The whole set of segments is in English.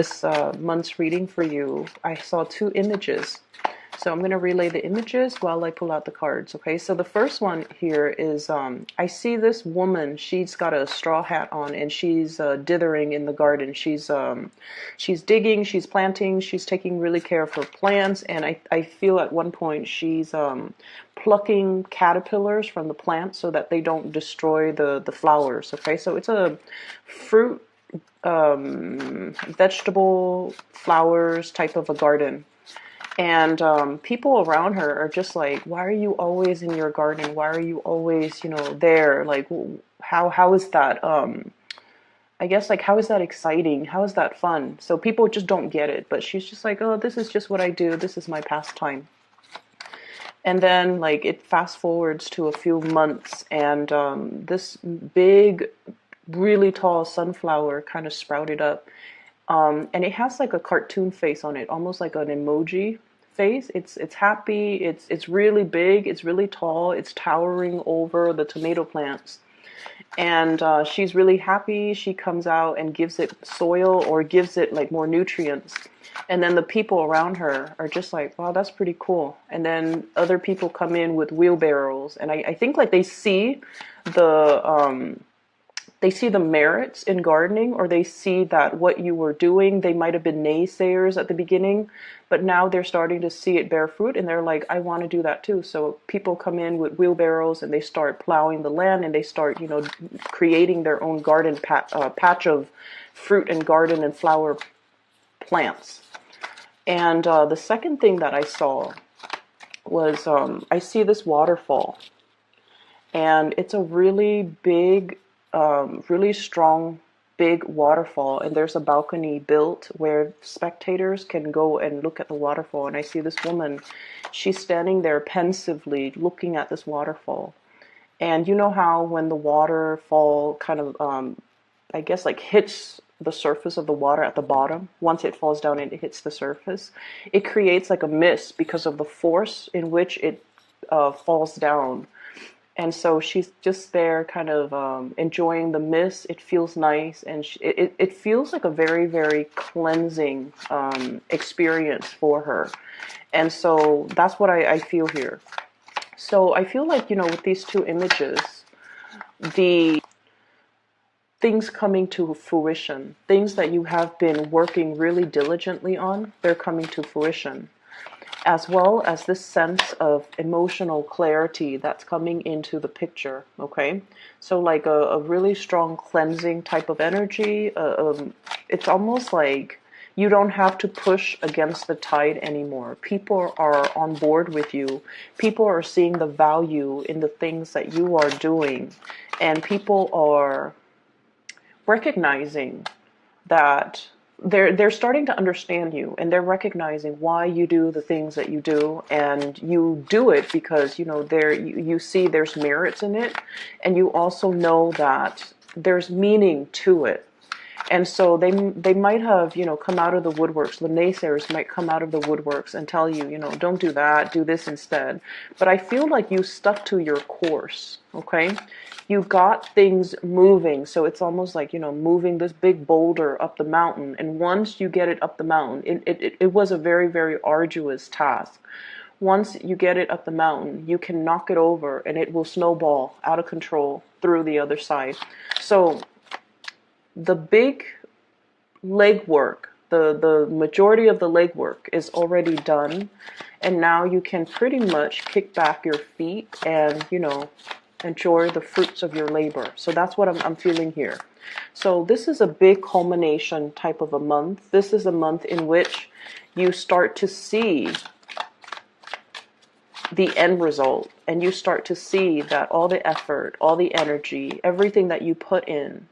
This month's reading for you, I saw two images. So I'm going to relay the images while I pull out the cards. Okay, so the first one here is I see this woman. She's got a straw hat on and she's dithering in the garden. She's digging, she's planting, she's taking really care of her plants, and I feel at one point she's plucking caterpillars from the plant so that they don't destroy the flowers. Okay, so it's a fruit, vegetable, flowers type of a garden. And people around her are just like, why are you always in your garden? Why are you always, there? Like, how is that? I guess, like, how is that exciting? How is that fun? So people just don't get it. But she's just like, oh, this is just what I do. This is my pastime. And then, like, it fast forwards to a few months, and this big, really tall sunflower kind of sprouted up. And it has like a cartoon face on it, almost like an emoji face. It's happy. It's really big. It's really tall. It's towering over the tomato plants. And she's really happy. She comes out and gives it soil or gives it like more nutrients. And then the people around her are just like, wow, that's pretty cool. And then other people come in with wheelbarrows, and I think like they see the merits in gardening, or they see that what you were doing, they might have been naysayers at the beginning, but now they're starting to see it bear fruit, and they're like, I want to do that too. So people come in with wheelbarrows and they start plowing the land, and they start, creating their own garden patch of fruit and garden and flower plants. And the second thing that I saw was I see this waterfall, and it's a really big, really strong, big waterfall, and there's a balcony built where spectators can go and look at the waterfall. And I see this woman, she's standing there pensively looking at this waterfall. And you know how when the waterfall kind of, I guess, like hits the surface of the water at the bottom, once it falls down and it hits the surface, it creates like a mist because of the force in which it falls down. And so she's just there kind of enjoying the mist. It feels nice, and it feels like a very, very cleansing experience for her. And so that's what I feel here. So I feel like, with these two images, the things coming to fruition, things that you have been working really diligently on, they're coming to fruition, as well as this sense of emotional clarity that's coming into the picture. Okay, so like a really strong cleansing type of energy. It's almost like you don't have to push against the tide anymore. People are on board with you. People are seeing the value in the things that you are doing, and people are recognizing that they're starting to understand you, and they're recognizing why you do the things that you do, and you do it because you see there's merits in it, and you also know that there's meaning to it. And so they might have come out of the woodworks. The naysayers might come out of the woodworks and tell you, don't do that, do this instead. But I feel like you stuck to your course. Okay, you got things moving. So it's almost like moving this big boulder up the mountain. And once you get it up the mountain, it was a very, very arduous task. Once you get it up the mountain, you can knock it over, and it will snowball out of control through the other side. So the big legwork, the majority of the legwork is already done, and now you can pretty much kick back your feet and enjoy the fruits of your labor. So that's what I'm feeling here. So this is a big culmination type of a month. This is a month in which you start to see the end result, and you start to see that all the effort, all the energy, everything that you put in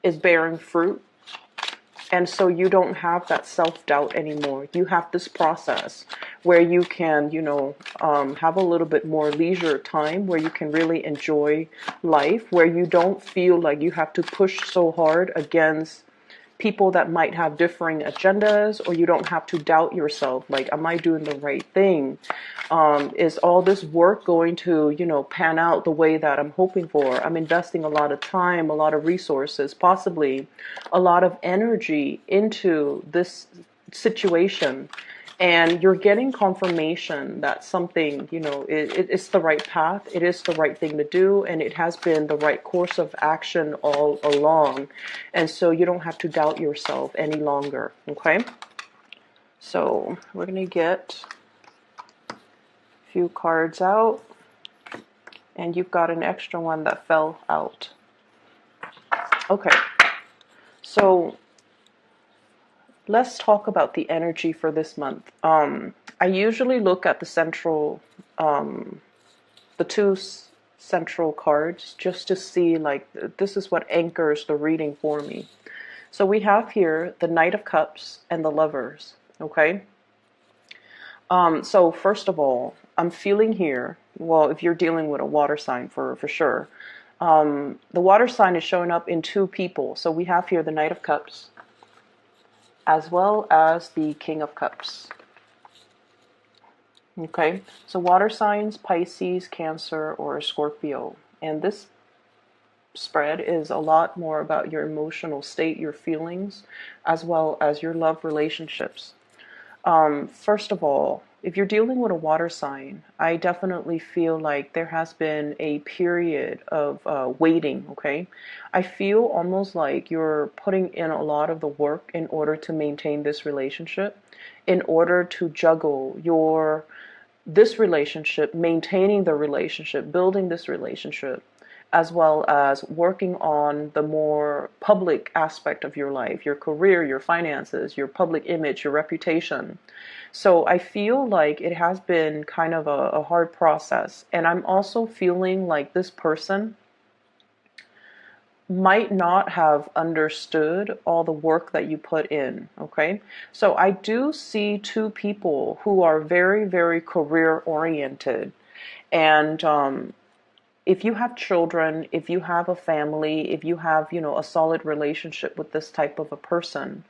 is bearing fruit. And so you don't have that self-doubt anymore. You have this process where you can, have a little bit more leisure time, where you can really enjoy life, where you don't feel like you have to push so hard against people that might have differing agendas, or you don't have to doubt yourself. Like, am I doing the right thing? Is all this work going to, pan out the way that I'm hoping for? I'm investing a lot of time, a lot of resources, possibly a lot of energy into this situation. And you're getting confirmation that something, it's the right path, it is the right thing to do, and it has been the right course of action all along. And so you don't have to doubt yourself any longer, okay? So we're going to get a few cards out, and you've got an extra one that fell out. Okay, so let's talk about the energy for this month. I usually look at the two central cards just to see, like, this is what anchors the reading for me. So we have here the Knight of Cups and the Lovers, okay? So first of all, I'm feeling here, well, if you're dealing with a water sign for sure, the water sign is showing up in two people. So we have here the Knight of Cups as well as the King of Cups. Okay, so water signs, Pisces, Cancer, or Scorpio. And this spread is a lot more about your emotional state, your feelings, as well as your love relationships. First of all, if you're dealing with a water sign, I definitely feel like there has been a period of waiting, okay? I feel almost like you're putting in a lot of the work in order to maintain this relationship, in order to juggle this relationship, maintaining the relationship, building this relationship, as well as working on the more public aspect of your life, your career, your finances, your public image, your reputation. So I feel like it has been kind of a hard process. And I'm also feeling like this person might not have understood all the work that you put in, okay? So I do see two people who are very, very career oriented. And if you have children, if you have a family, if you have, a solid relationship with this type of a person,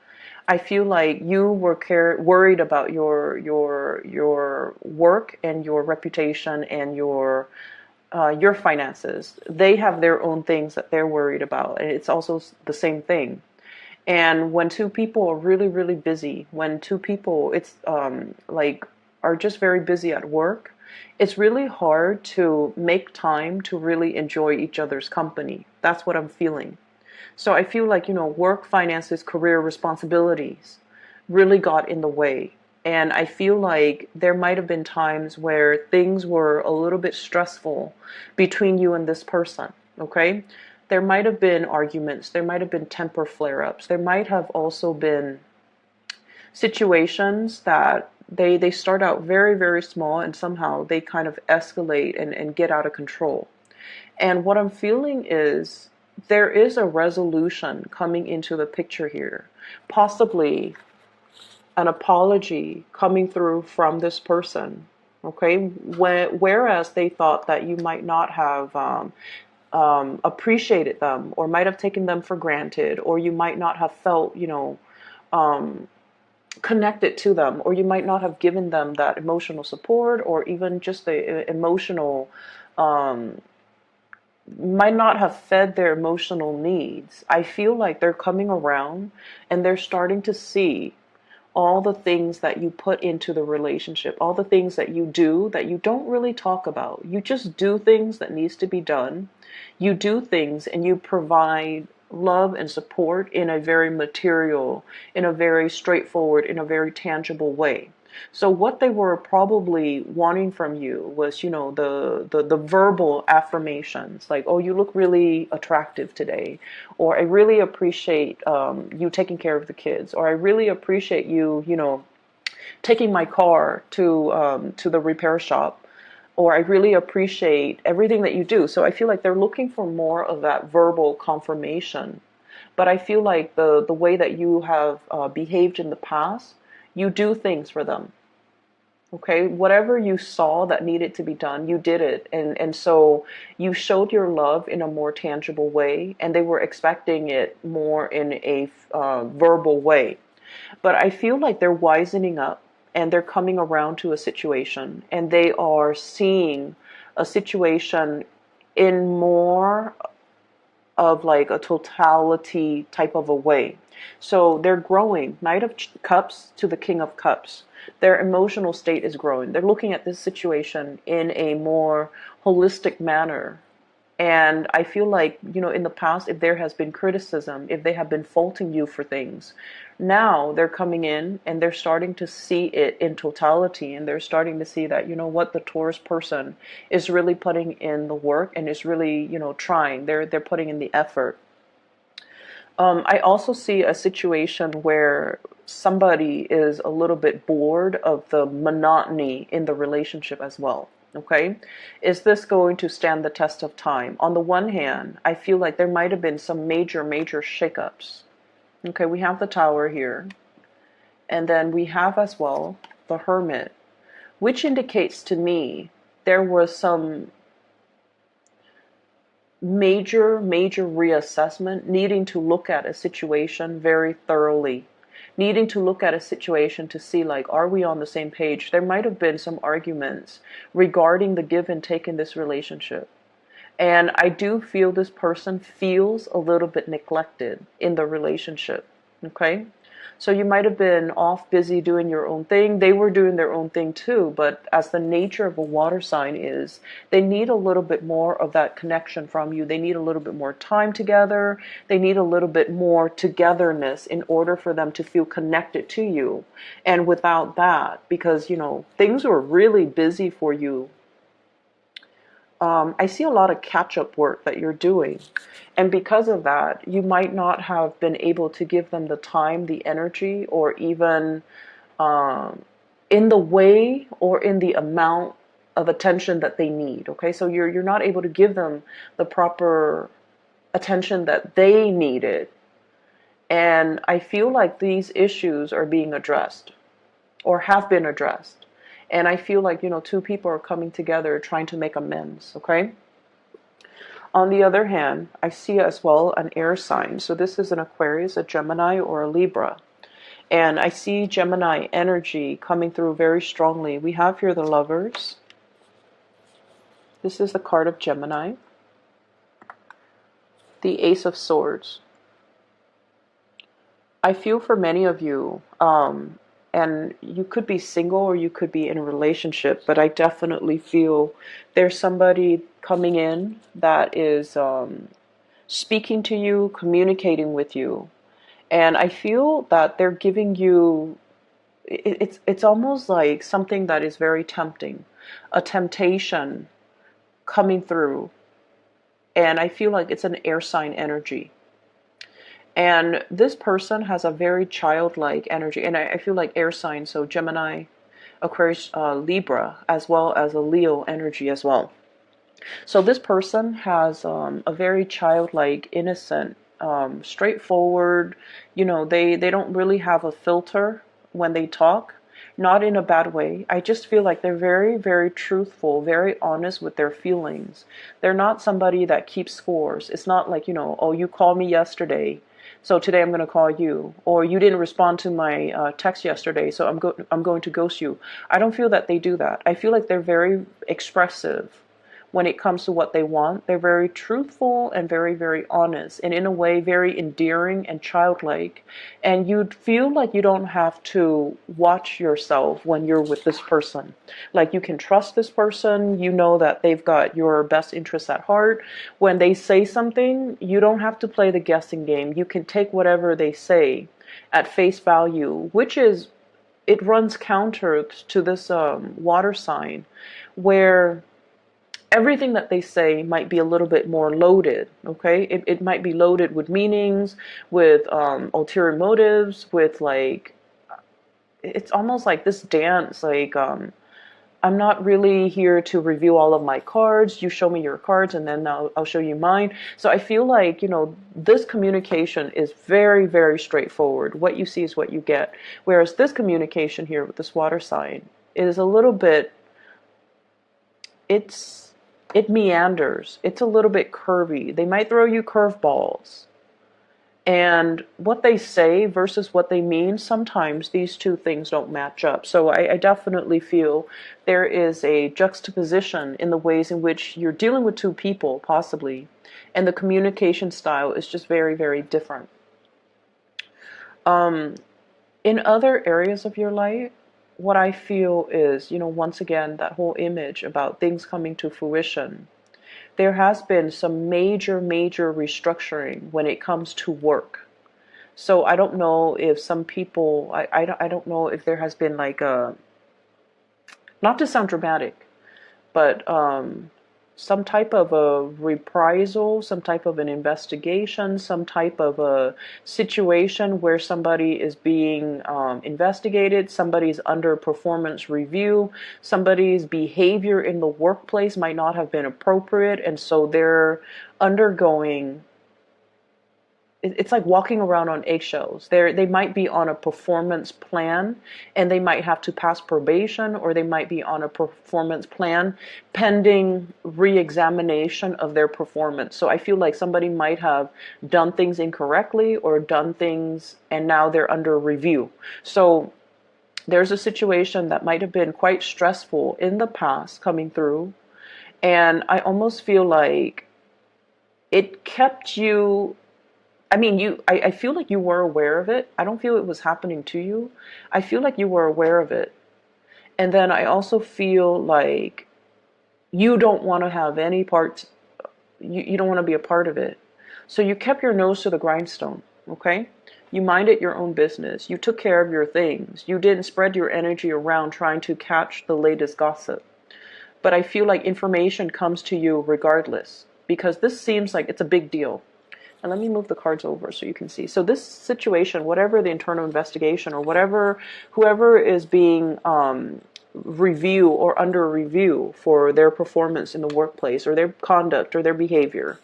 I feel like you were worried about your work and your reputation and your finances. They have their own things that they're worried about, and it's also the same thing. And when two people are really, really busy, when two people are just very busy at work, it's really hard to make time to really enjoy each other's company. That's what I'm feeling. So I feel like, work, finances, career, responsibilities really got in the way. And I feel like there might have been times where things were a little bit stressful between you and this person, okay? There might have been arguments. There might have been temper flare-ups. There might have also been situations that they start out very, very small, and somehow they kind of escalate and get out of control. And what I'm feeling is there is a resolution coming into the picture here. Possibly an apology coming through from this person, okay? Whereas they thought that you might not have appreciated them, or might have taken them for granted, or you might not have felt, connected to them, or you might not have given them that emotional support, or even just the emotional, might not have fed their emotional needs. I feel like they're coming around and they're starting to see all the things that you put into the relationship, all the things that you do that you don't really talk about. You just do things that needs to be done. You do things and you provide love and support in a very material, in a very straightforward, in a very tangible way. So what they were probably wanting from you was, the verbal affirmations, like, oh, you look really attractive today, or I really appreciate you taking care of the kids, or I really appreciate you, taking my car to the repair shop, or I really appreciate everything that you do. So I feel like they're looking for more of that verbal confirmation. But I feel like the way that you have behaved in the past, you do things for them. Okay, whatever you saw that needed to be done, you did it. And so you showed your love in a more tangible way, and they were expecting it more in a verbal way. But I feel like they're wisening up and they're coming around to a situation, and they are seeing a situation in more of like a totality type of a way. So they're growing, Knight of Cups to the King of Cups. Their emotional state is growing. They're looking at this situation in a more holistic manner. And I feel like, in the past, if there has been criticism, if they have been faulting you for things, now they're coming in and they're starting to see it in totality. And they're starting to see that, what, the Taurus person is really putting in the work and is really, trying. They're putting in the effort. I also see a situation where somebody is a little bit bored of the monotony in the relationship as well. Okay, is this going to stand the test of time? On the one hand, I feel like there might have been some major shakeups. Okay, we have the Tower here, and then we have as well the Hermit, which indicates to me there was some major reassessment, needing to look at a situation very thoroughly, needing to look at a situation to see, like, are we on the same page? There might have been some arguments regarding the give and take in this relationship. And I do feel this person feels a little bit neglected in the relationship. Okay? So you might have been off busy doing your own thing. They were doing their own thing too, but as the nature of a water sign is, they need a little bit more of that connection from you. They need a little bit more time together. They need a little bit more togetherness in order for them to feel connected to you. And without that, because, things were really busy for you, I see a lot of catch-up work that you're doing. And because of that, you might not have been able to give them the time, the energy, or even in the way or in the amount of attention that they need. Okay, so you're not able to give them the proper attention that they needed. And I feel like these issues are being addressed or have been addressed. And I feel like, two people are coming together trying to make amends, okay? On the other hand, I see as well an air sign. So this is an Aquarius, a Gemini, or a Libra. And I see Gemini energy coming through very strongly. We have here the Lovers. This is the card of Gemini. The Ace of Swords. I feel for many of you, and you could be single or you could be in a relationship, but I definitely feel there's somebody coming in that is speaking to you, communicating with you. And I feel that they're giving you, it's almost like something that is very tempting, a temptation coming through. And I feel like it's an air sign energy. And this person has a very childlike energy. And I feel like air signs, so Gemini, Aquarius, Libra, as well as a Leo energy as well. So this person has a very childlike, innocent, straightforward, they don't really have a filter when they talk. Not in a bad way. I just feel like they're very, very truthful, very honest with their feelings. They're not somebody that keeps scores. It's not like, oh, you called me yesterday, so today I'm going to call you. Or you didn't respond to my text yesterday, so I'm going to ghost you. I don't feel that they do that. I feel like they're very expressive when it comes to what they want. They're very truthful and very, very honest, and in a way very endearing and childlike. And you'd feel like you don't have to watch yourself when you're with this person. Like, you can trust this person. You know that they've got your best interests at heart. When they say something, you don't have to play the guessing game. You can take whatever they say at face value, which is, it runs counter to this water sign, where everything that they say might be a little bit more loaded, okay? It might be loaded with meanings, with ulterior motives, with like, it's almost like this dance, like, I'm not really here to review all of my cards. You show me your cards and then I'll show you mine. So I feel like, this communication is very, very straightforward. What you see is what you get. Whereas this communication here with this water sign, is a little bit, it meanders. It's a little bit curvy. They might throw you curveballs. And what they say versus what they mean, sometimes these two things don't match up. So I definitely feel there is a juxtaposition in the ways in which you're dealing with two people, possibly, and the communication style is just very, very different. In other areas of your life, what I feel is, once again, that whole image about things coming to fruition. There has been some major, major restructuring when it comes to work. So I don't know if some people, I don't know if there has been like a, not to sound dramatic, but some type of a reprisal, some type of an investigation, some type of a situation where somebody is being investigated, somebody's under performance review, somebody's behavior in the workplace might not have been appropriate, and so they're undergoing, it's like walking around on eggshells. They might be on a performance plan and they might have to pass probation, or they might be on a performance plan pending re-examination of their performance. So I feel like somebody might have done things incorrectly or done things and now they're under review. So there's a situation that might have been quite stressful in the past coming through, and I almost feel like it kept you, I mean, I feel like you were aware of it. I don't feel it was happening to you. I feel like you were aware of it. And then I also feel like you don't want to have any parts, you don't want to be a part of it. So you kept your nose to the grindstone, okay? You minded your own business. You took care of your things. You didn't spread your energy around trying to catch the latest gossip. But I feel like information comes to you regardless, because this seems like it's a big deal. And let me move the cards over so you can see. So this situation, whatever the internal investigation or whatever, whoever is being review or under review for their performance in the workplace or their conduct or their behavior,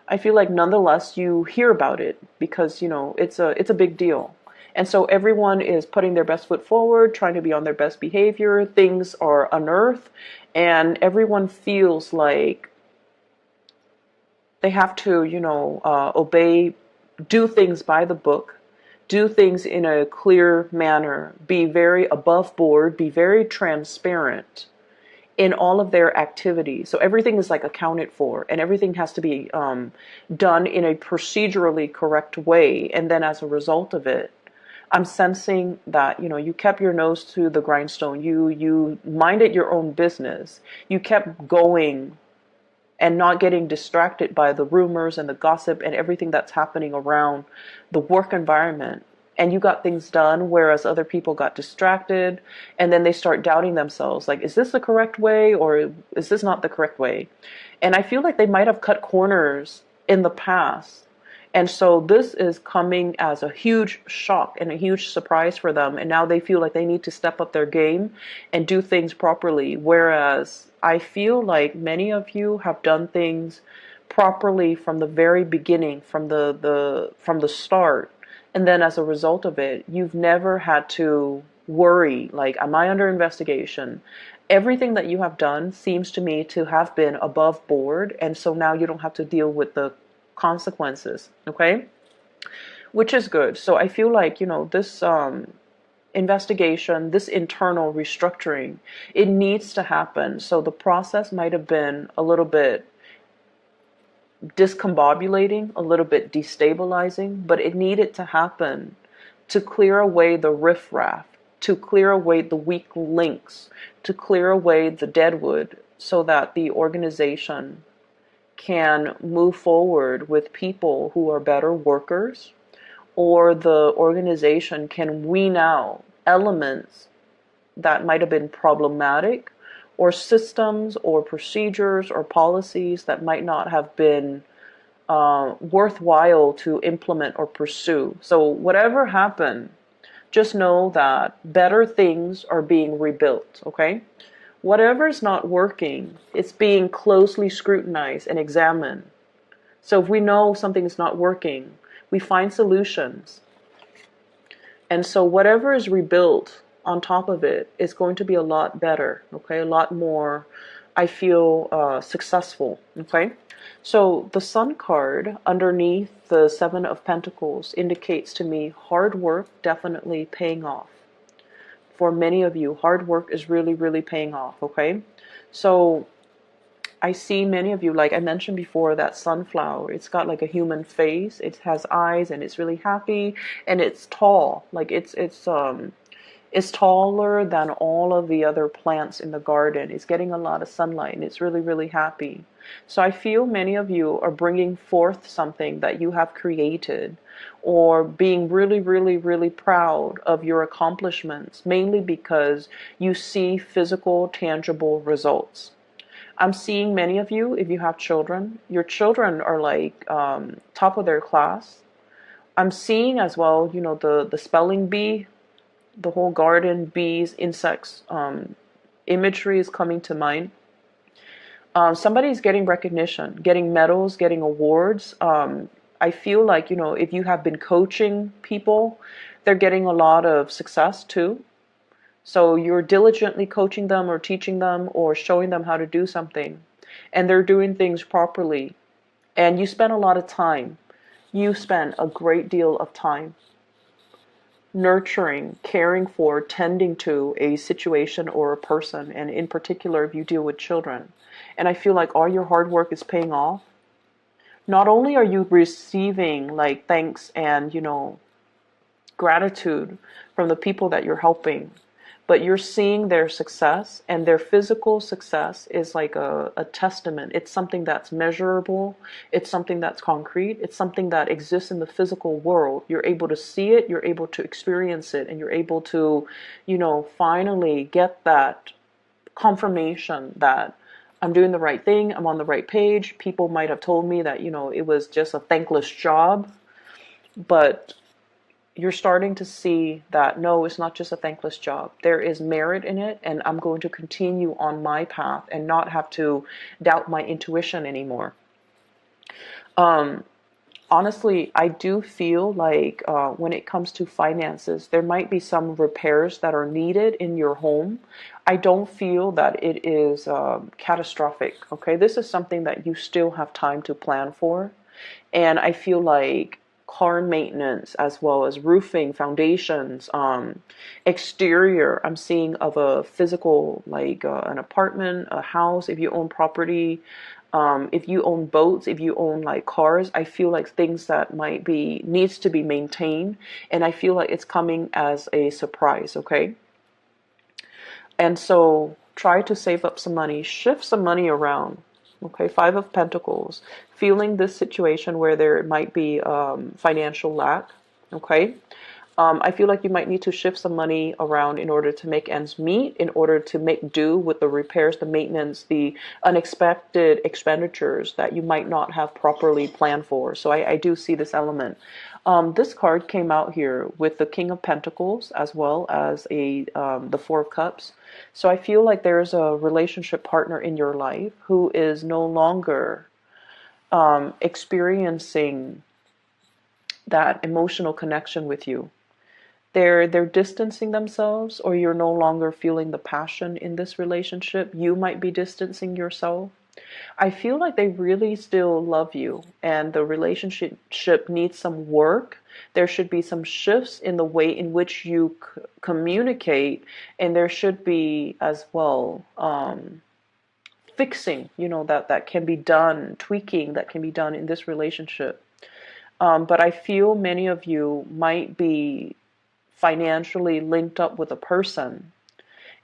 I feel like nonetheless you hear about it because, it's a big deal. And so everyone is putting their best foot forward, trying to be on their best behavior. Things are unearthed and everyone feels like they have to, obey, do things by the book, do things in a clear manner, be very above board, be very transparent in all of their activities. So everything is like accounted for and everything has to be done in a procedurally correct way. And then as a result of it, I'm sensing that, you kept your nose to the grindstone. You minded your own business. You kept going and not getting distracted by the rumors and the gossip and everything that's happening around the work environment. And you got things done, whereas other people got distracted, and then they start doubting themselves, like, is this the correct way or is this not the correct way? And I feel like they might have cut corners in the past. And so this is coming as a huge shock and a huge surprise for them. And now they feel like they need to step up their game and do things properly. Whereas I feel like many of you have done things properly from the very beginning, from the start. And then as a result of it, you've never had to worry, like, am I under investigation? Everything that you have done seems to me to have been above board. And so now you don't have to deal with the consequences, okay? Which is good. So I feel like, this investigation, this internal restructuring, it needs to happen. So the process might have been a little bit discombobulating, a little bit destabilizing, but it needed to happen to clear away the riffraff, to clear away the weak links, to clear away the deadwood so that the organization can move forward with people who are better workers, or the organization can wean out elements that might have been problematic, or systems or procedures or policies that might not have been worthwhile to implement or pursue. So whatever happened, just know that better things are being rebuilt, okay? Whatever's not working, it's being closely scrutinized and examined. So if we know something is not working, we find solutions. And so whatever is rebuilt on top of it is going to be a lot better, okay? A lot more, I feel, successful, okay? So the Sun card underneath the Seven of Pentacles indicates to me hard work definitely paying off. For many of you, hard work is really, really paying off, okay? So I see many of you, like I mentioned before, that sunflower, it's got like a human face, it has eyes, and it's really happy, and it's tall. Like it's taller than all of the other plants in the garden. It's getting a lot of sunlight, and it's really, really happy. So I feel many of you are bringing forth something that you have created, or being really, really, really proud of your accomplishments, mainly because you see physical, tangible results. I'm seeing many of you, if you have children, your children are like top of their class. I'm seeing as well, you know, the spelling bee, the whole garden, bees, insects, imagery is coming to mind. Somebody's getting recognition, getting medals, getting awards. I feel like, you know, if you have been coaching people, they're getting a lot of success too. So you're diligently coaching them or teaching them or showing them how to do something, and they're doing things properly. And you spend a lot of time. You spend a great deal of time nurturing, caring for, tending to a situation or a person, and in particular if you deal with children. And I feel like all your hard work is paying off. Not only are you receiving like thanks and, you know, gratitude from the people that you're helping, but you're seeing their success, and their physical success is like a testament. It's something that's measurable. It's something that's concrete. It's something that exists in the physical world. You're able to see it, you're able to experience it, and you're able to, you know, finally get that confirmation that I'm doing the right thing, I'm on the right page. People might have told me that, you know, it was just a thankless job, but you're starting to see that no, it's not just a thankless job. There is merit in it, and I'm going to continue on my path and not have to doubt my intuition anymore. Honestly, I do feel like when it comes to finances, there might be some repairs that are needed in your home. I don't feel that it is catastrophic. Okay, this is something that you still have time to plan for. And I feel like car maintenance as well as roofing, foundations, exterior, I'm seeing of a physical, like an apartment, a house, if you own property, if you own boats, if you own like cars, I feel like things that might be, needs to be maintained. And I feel like it's coming as a surprise, okay? And so try to save up some money, shift some money around. Okay, Five of Pentacles, feeling this situation where there might be financial lack. Okay, I feel like you might need to shift some money around in order to make ends meet, in order to make do with the repairs, the maintenance, the unexpected expenditures that you might not have properly planned for. So I do see this element. This card came out here with the King of Pentacles as well as the Four of Cups. So I feel like there's a relationship partner in your life who is no longer experiencing that emotional connection with you. They're distancing themselves, or you're no longer feeling the passion in this relationship. You might be distancing yourself. I feel like they really still love you, and the relationship needs some work. There should be some shifts in the way in which you communicate, and there should be as well fixing, you know, that can be done, tweaking that can be done in this relationship. But I feel many of you might be financially linked up with a person,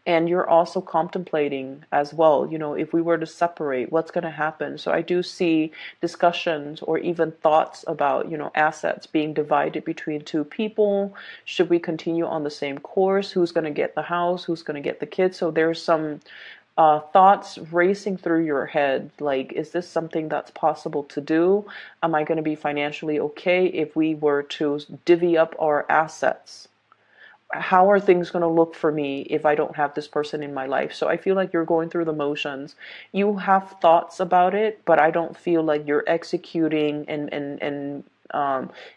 and you're also contemplating as well, you know, if we were to separate, what's going to happen. So I do see discussions or even thoughts about, you know, assets being divided between two people. Should we continue on the same course? Who's going to get the house? Who's going to get the kids? So there's some thoughts racing through your head, like, is this something that's possible to do? Am I going to be financially okay if we were to divvy up our assets? How are things going to look for me if I don't have this person in my life? So I feel like you're going through the motions. You have thoughts about it, but I don't feel like you're executing and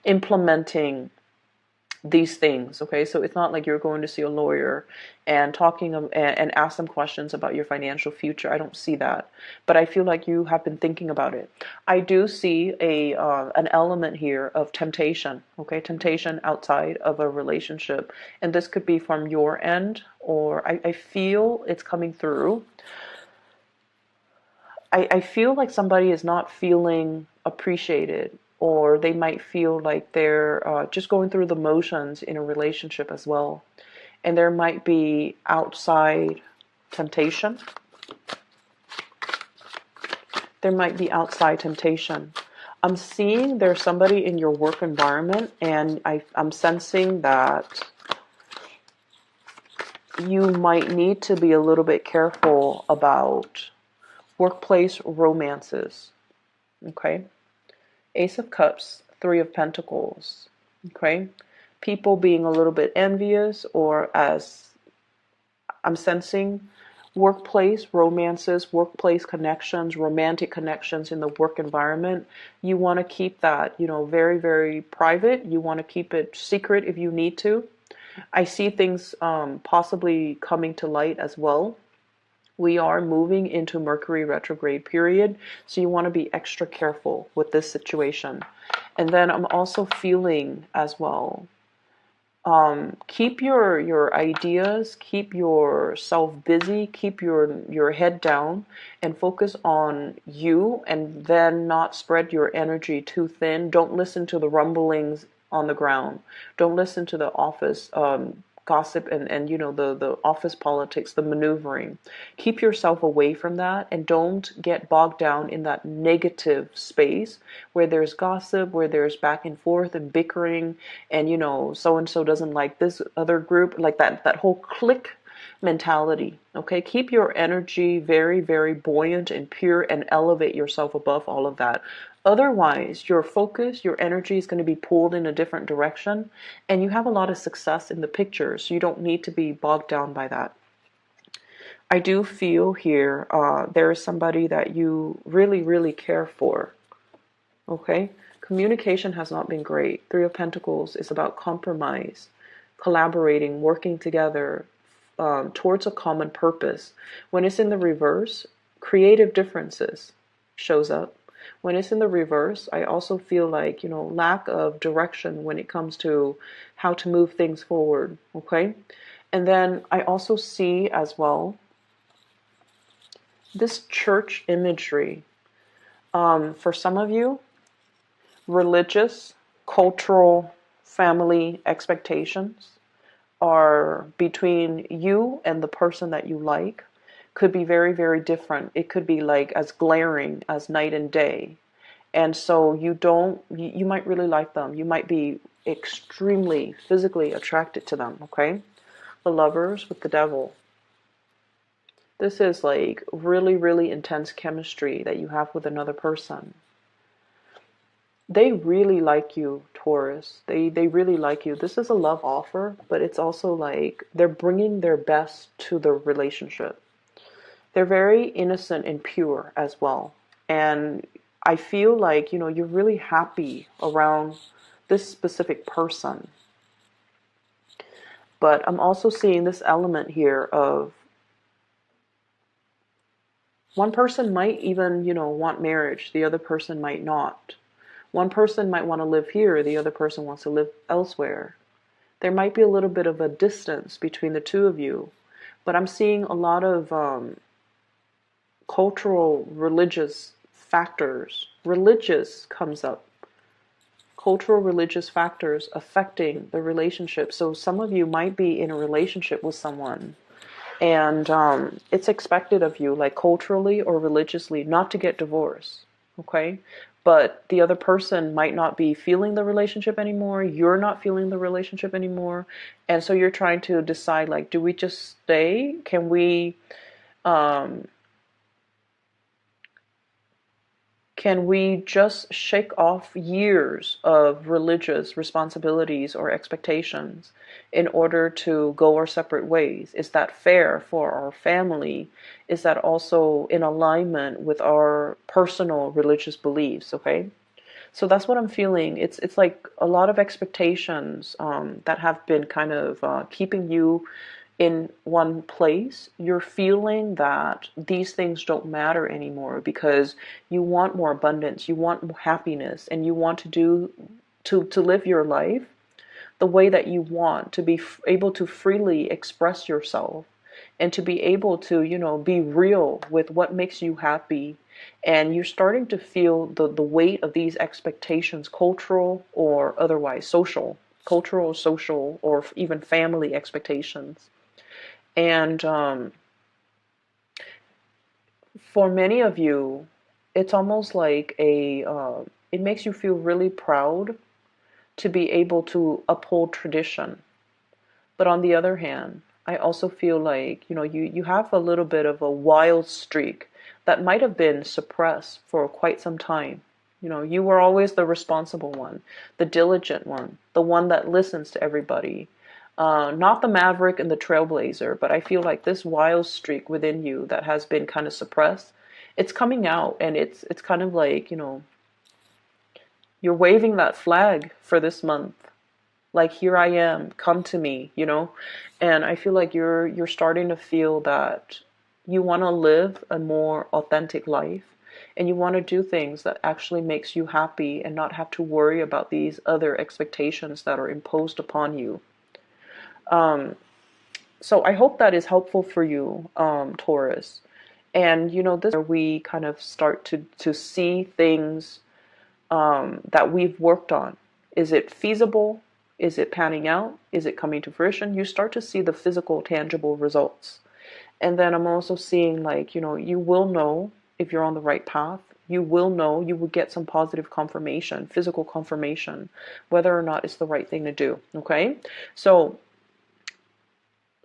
implementing these things. Okay, so it's not like you're going to see a lawyer and and ask them questions about your financial future. I don't see that, but I feel like you have been thinking about it. I do see a an element here of temptation. Okay, temptation outside of a relationship, and this could be from your end, or I feel it's coming through. I feel like somebody is not feeling appreciated, or they might feel like they're just going through the motions in a relationship as well. And there might be outside temptation. There might be outside temptation. I'm seeing there's somebody in your work environment, and I'm sensing that you might need to be a little bit careful about workplace romances. Okay? Ace of Cups, Three of Pentacles. Okay? People being a little bit envious, or as I'm sensing, workplace romances, workplace connections, romantic connections in the work environment. You want to keep that, very, very private. You want to keep it secret if you need to. I see things possibly coming to light as well. We are moving into Mercury retrograde period, so you want to be extra careful with this situation. And then I'm also feeling as well, keep your ideas, keep yourself busy, keep your head down, and focus on you, and then not spread your energy too thin. Don't listen to the rumblings on the ground. Don't listen to the office gossip and the office politics, the maneuvering. Keep yourself away from that, and don't get bogged down in that negative space where there's gossip, where there's back and forth and bickering, and so and so doesn't like this other group, like that whole clique mentality. Okay, keep your energy very, very buoyant and pure, and elevate yourself above all of that. Otherwise, your focus, your energy is going to be pulled in a different direction, and you have a lot of success in the picture, so you don't need to be bogged down by that. I do feel here there is somebody that you really, really care for. Okay? Communication has not been great. Three of Pentacles is about compromise, collaborating, working together towards a common purpose. When it's in the reverse, creative differences shows up. When it's in the reverse, I also feel like, lack of direction when it comes to how to move things forward. Okay? And then I also see as well this church imagery. For some of you, religious, cultural, family expectations are between you and the person that you like could be very, very different. It could be like as glaring as night and day. And so you might really like them. You might be extremely physically attracted to them, okay? The Lovers with the Devil. This is like really, really intense chemistry that you have with another person. They really like you, Taurus. They really like you. This is a love offer, but it's also like they're bringing their best to the relationship. They're very innocent and pure as well. And I feel like, you're really happy around this specific person. But I'm also seeing this element here of one person might even, want marriage. The other person might not. One person might want to live here. The other person wants to live elsewhere. There might be a little bit of a distance between the two of you. But I'm seeing a lot of cultural, religious factors. Religious comes up. Cultural, religious factors affecting the relationship. So some of you might be in a relationship with someone, and it's expected of you, like culturally or religiously, not to get divorced. Okay? But the other person might not be feeling the relationship anymore. You're not feeling the relationship anymore. And so you're trying to decide, like, do we just stay? Can we just shake off years of religious responsibilities or expectations in order to go our separate ways? Is that fair for our family? Is that also in alignment with our personal religious beliefs? Okay? So that's what I'm feeling. It's like a lot of expectations that have been kind of keeping you in one place. You're feeling that these things don't matter anymore because you want more abundance, you want more happiness, and you want to do to live your life the way that you want, to be able to freely express yourself and to be able to, be real with what makes you happy. And you're starting to feel the weight of these expectations, cultural or otherwise, cultural, social, or even family expectations. And for many of you, it's almost like it makes you feel really proud to be able to uphold tradition. But on the other hand, I also feel like, you have a little bit of a wild streak that might have been suppressed for quite some time. You were always the responsible one, the diligent one, the one that listens to everybody. Not the maverick and the trailblazer, but I feel like this wild streak within you that has been kind of suppressed, it's coming out, and it's kind of like, you're waving that flag for this month. Like, here I am, come to me. And I feel like you're starting to feel that you want to live a more authentic life, and you want to do things that actually makes you happy and not have to worry about these other expectations that are imposed upon you. So I hope that is helpful for you, Taurus. And this is where we kind of start to see things that we've worked on. Is it feasible? Is it panning out? Is it coming to fruition? You start to see the physical, tangible results. And then I'm also seeing, like, you will know if you're on the right path. You will know, you will get some positive confirmation, physical confirmation, whether or not it's the right thing to do. Okay? So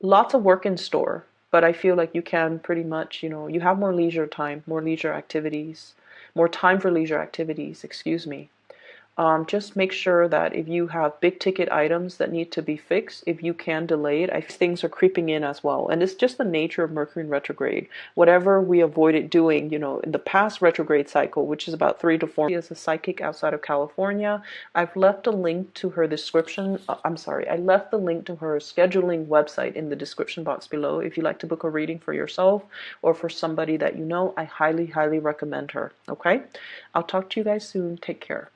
lots of work in store, but I feel like you can pretty much, you have more leisure time, more leisure activities, more time for leisure activities, excuse me. Just make sure that if you have big ticket items that need to be fixed, if you can delay it, things are creeping in as well. And it's just the nature of Mercury in retrograde. Whatever we avoided doing, in the past retrograde cycle, which is about 3 to 4 years, as a psychic outside of California, I've left a link to her description. I left the link to her scheduling website in the description box below. If you'd like to book a reading for yourself or for somebody that you know, I highly, highly recommend her. Okay? I'll talk to you guys soon. Take care.